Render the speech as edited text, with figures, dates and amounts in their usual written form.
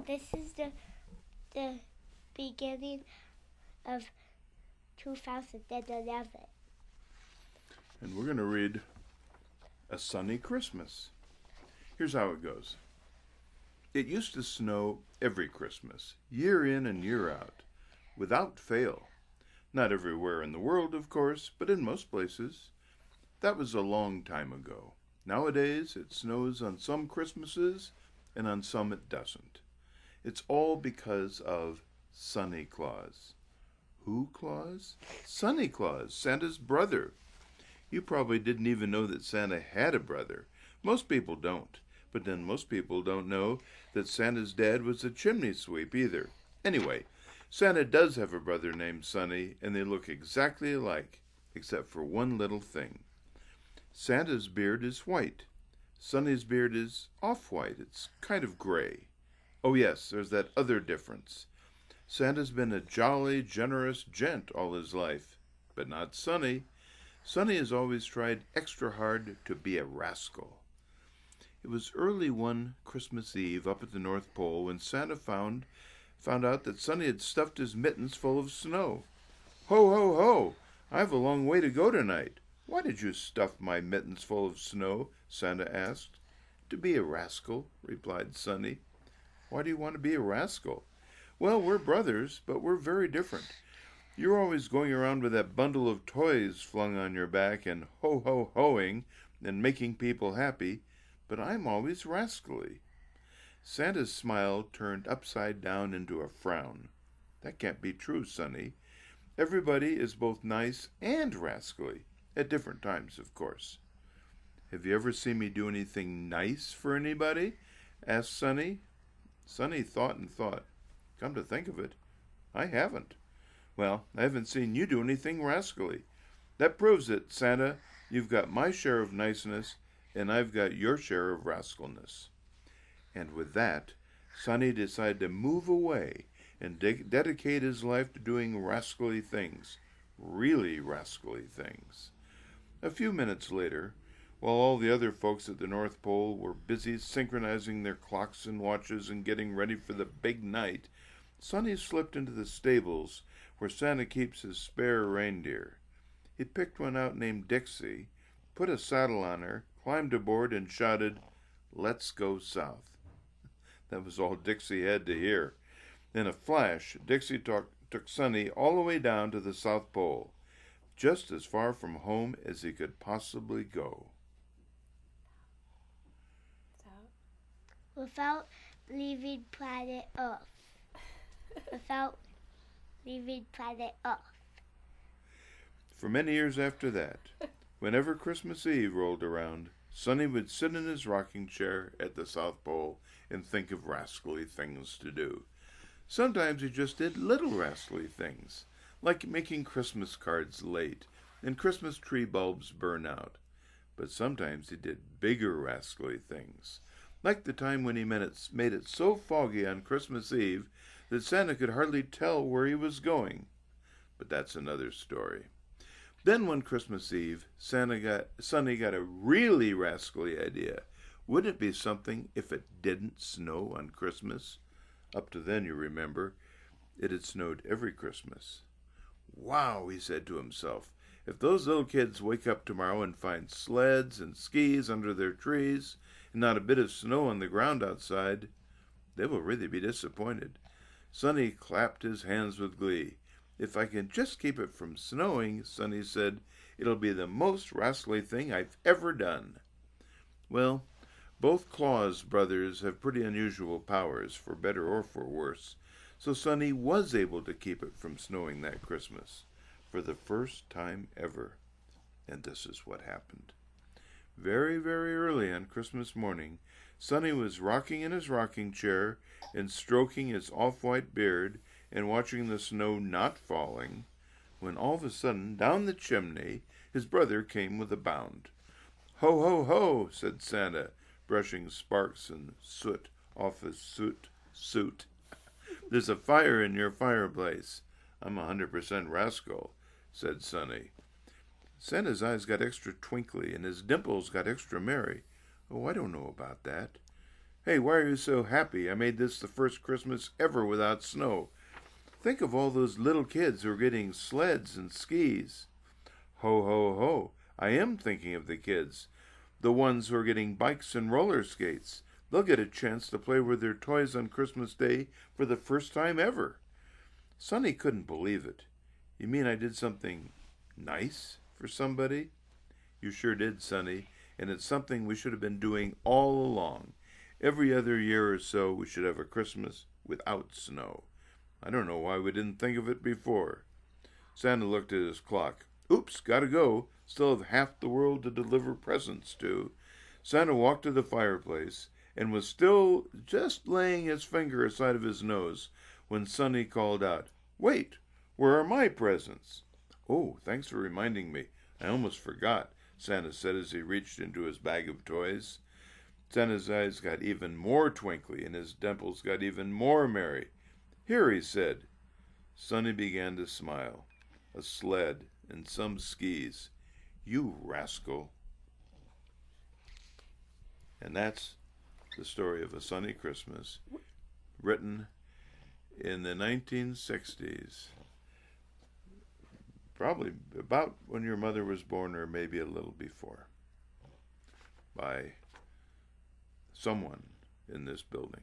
this is the beginning of 2011. And we're going to read A Sonny Christmas. Here's how it goes. It used to snow every Christmas, year in and year out, without fail. Not everywhere in the world, of course, but in most places. That was a long time ago. Nowadays, it snows on some Christmases, and on some it doesn't. It's all because of Sonny Claus. Who Claus? Sonny Claus, Santa's brother. You probably didn't even know that Santa had a brother. Most people don't. But then most people don't know that Santa's dad was a chimney sweep either. Anyway, Santa does have a brother named Sonny, and they look exactly alike, except for one little thing. Santa's beard is white. Sonny's beard is off-white. It's kind of gray. Oh yes, there's that other difference. Santa's been a jolly, generous gent all his life, but not Sonny. Sonny has always tried extra hard to be a rascal. It was early one Christmas Eve up at the North Pole when Santa found out that Sonny had stuffed his mittens full of snow. Ho, ho, ho! I have a long way to go tonight. Why did you stuff my mittens full of snow? Santa asked. To be a rascal, replied Sonny. Why do you want to be a rascal? Well, we're brothers, but we're very different. You're always going around with that bundle of toys flung on your back and ho-ho-hoing and making people happy, but I'm always rascally. Santa's smile turned upside down into a frown. That can't be true, Sonny. Everybody is both nice and rascally, at different times, of course. Have you ever seen me do anything nice for anybody? Asked Sonny. Sonny thought and thought. Come to think of it, I haven't. Well, I haven't seen you do anything rascally. That proves it, Santa. You've got my share of niceness, and I've got your share of rascalness. And with that, Sonny decided to move away and dedicate his life to doing rascally things, really rascally things. A few minutes later, while all the other folks at the North Pole were busy synchronizing their clocks and watches and getting ready for the big night, Sonny slipped into the stables where Santa keeps his spare reindeer. He picked one out named Dixie, put a saddle on her, climbed aboard, and shouted, "Let's go south." That was all Dixie had to hear. In a flash, Dixie took Sonny all the way down to the South Pole, just as far from home as he could possibly go. Without leaving planet Earth. Without leaving planet Earth. For many years after that, whenever Christmas Eve rolled around, Sonny would sit in his rocking chair at the South Pole and think of rascally things to do. Sometimes he just did little rascally things, like making Christmas cards late and Christmas tree bulbs burn out. But sometimes he did bigger rascally things, like the time when he made it so foggy on Christmas Eve that Santa could hardly tell where he was going. But that's another story. Then one Christmas Eve, Sonny got a really rascally idea. Wouldn't it be something if it didn't snow on Christmas? Up to then, you remember, it had snowed every Christmas. Wow, he said to himself, if those little kids wake up tomorrow and find sleds and skis under their trees and not a bit of snow on the ground outside, they will really be disappointed. Sonny clapped his hands with glee. If I can just keep it from snowing, Sonny said, it'll be the most rascally thing I've ever done. Well, both Claus brothers have pretty unusual powers, for better or for worse, so Sonny was able to keep it from snowing that Christmas, for the first time ever. And this is what happened. Very, very early on Christmas morning, Sonny was rocking in his rocking chair and stroking his off-white beard and watching the snow not falling, when all of a sudden, down the chimney, his brother came with a bound. "Ho, ho, ho," said Santa, brushing sparks and soot off his suit. "There's a fire in your fireplace." "I'm 100% rascal," said Sonny. Santa's eyes got extra twinkly and his dimples got extra merry. "Oh, I don't know about that." Hey, why are you so happy? I made this the first Christmas ever without snow. Think of all those little kids who are getting sleds and skis. Ho, ho, ho. I am thinking of the kids. The ones who are getting bikes and roller skates. They'll get a chance to play with their toys on Christmas Day for the first time ever. Sonny couldn't believe it. You mean I did something nice for somebody? You sure did, Sonny, and it's something we should have been doing all along. Every other year or so we should have a Christmas without snow. I don't know why we didn't think of it before. Santa looked at his clock. Oops, gotta go. Still have half the world to deliver presents to. Santa walked to the fireplace and was still just laying his finger aside of his nose when Sonny called out, Wait, where are my presents? Oh, thanks for reminding me. I almost forgot, Santa said as he reached into his bag of toys. Santa's eyes got even more twinkly and his dimples got even more merry. Here, he said. Sonny began to smile. A sled and some skis. You rascal. And that's the story of A Sonny Christmas, written in the 1960s. Probably about when your mother was born or maybe a little before, by someone in this building.